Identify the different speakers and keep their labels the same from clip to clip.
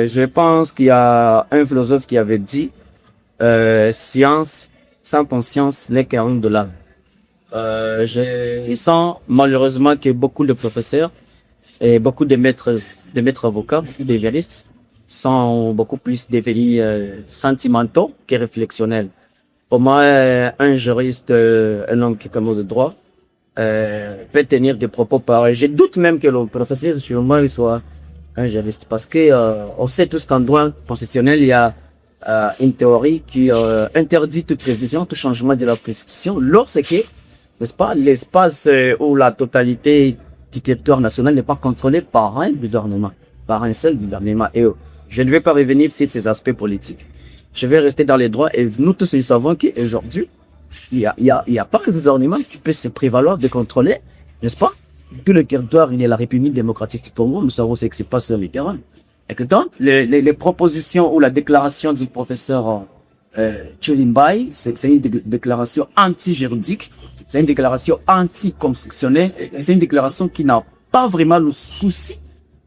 Speaker 1: Je pense qu'il y a un philosophe qui avait dit science sans conscience n'est qu'un de l'âme. Je sens malheureusement que beaucoup de professeurs et beaucoup de maîtres avocats, beaucoup de juristes sont beaucoup plus devenus sentimentaux que réflexionnels. Pour moi, un juriste, un homme qui connaît le droit, peut tenir des propos pareils. Je doute même que le professeur sûrement il soit un juriste parce que on sait tous qu'en droit constitutionnel il y a une théorie qui interdit toute révision, tout changement de la prescription lorsque, n'est-ce pas, l'espace ou la totalité du territoire national n'est pas contrôlé par un gouvernement, par un seul gouvernement. Et je ne vais pas revenir sur ces aspects politiques. Je vais rester dans les droits et nous tous nous savons qu'aujourd'hui, il y a pas un gouvernement qui peut se prévaloir de contrôler, n'est-ce pas, tout le territoire. Il est la République démocratique du Congo. Nous savons ce qui se passe sur le terrain. Et que donc, les propositions ou la déclaration du professeur Chulimbai, c'est une déclaration anti-juridique, c'est une déclaration anti-constitutionnelle, c'est une déclaration qui n'a pas vraiment le souci,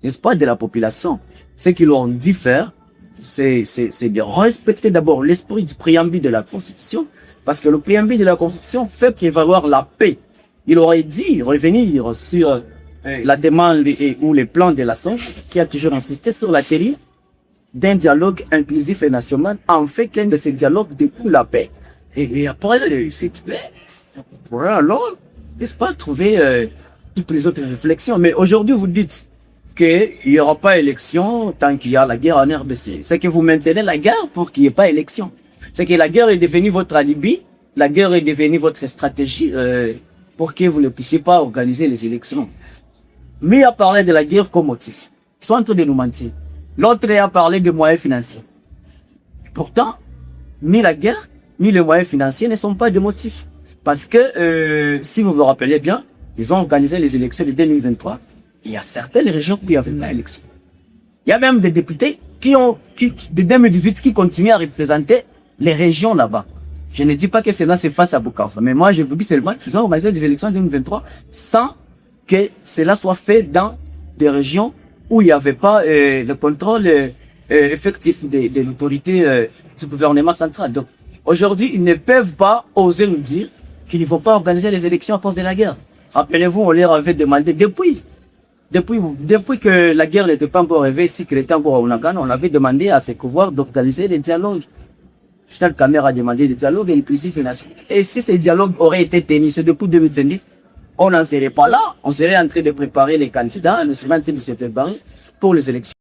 Speaker 1: n'est-ce pas, de la population. Ce qu'ils ont dit faire, c'est de respecter d'abord l'esprit du préambule de la Constitution, parce que le préambule de la Constitution fait prévaloir la paix. Il aurait dit revenir sur la demande ou les plans de l'Assemblée, qui a toujours insisté sur la théorie d'un dialogue inclusif et national, en fait qu'un de ces dialogues découle la paix. Et après cette paix, on pourrait alors, n'est-ce pas, trouver toutes les autres réflexions. Mais aujourd'hui, vous dites qu'il n'y aura pas élection tant qu'il y a la guerre en RDC. C'est que vous maintenez la guerre pour qu'il n'y ait pas élection. C'est que la guerre est devenue votre alibi, la guerre est devenue votre stratégie pour que vous ne puissiez pas organiser les élections. Mais à parler de la guerre comme motif, ils sont en train de nous mentir. L'autre a parlé de moyens financiers. Pourtant, ni la guerre, ni les moyens financiers ne sont pas des motifs. Parce que, si vous vous rappelez bien, ils ont organisé les élections de 2023. Il y a certaines régions où il n'y avait pas d'élection. Il y a même des députés de 2018 qui continuent à représenter les régions là-bas. Je ne dis pas que cela se fasse à Bukavu, mais moi je vous dis seulement qu'ils ont organisé des élections en 2023 sans que cela soit fait dans des régions où il n'y avait pas le contrôle effectif de l'autorité du gouvernement central. Donc aujourd'hui, ils ne peuvent pas oser nous dire qu'ils ne vont pas organiser les élections à cause de la guerre. Rappelez-vous, on leur avait demandé depuis que la guerre n'était pas encore arrivée ici, qu'elle était encore au Nagan, on avait demandé à ses pouvoirs d'organiser des dialogues. Vital Kamerhe a demandé des dialogues inclusifs et nationaux. Et si ces dialogues auraient été tenus, c'est depuis 2020, on n'en serait pas là. On serait en train de préparer les candidats, on serait en train de se préparer pour les élections.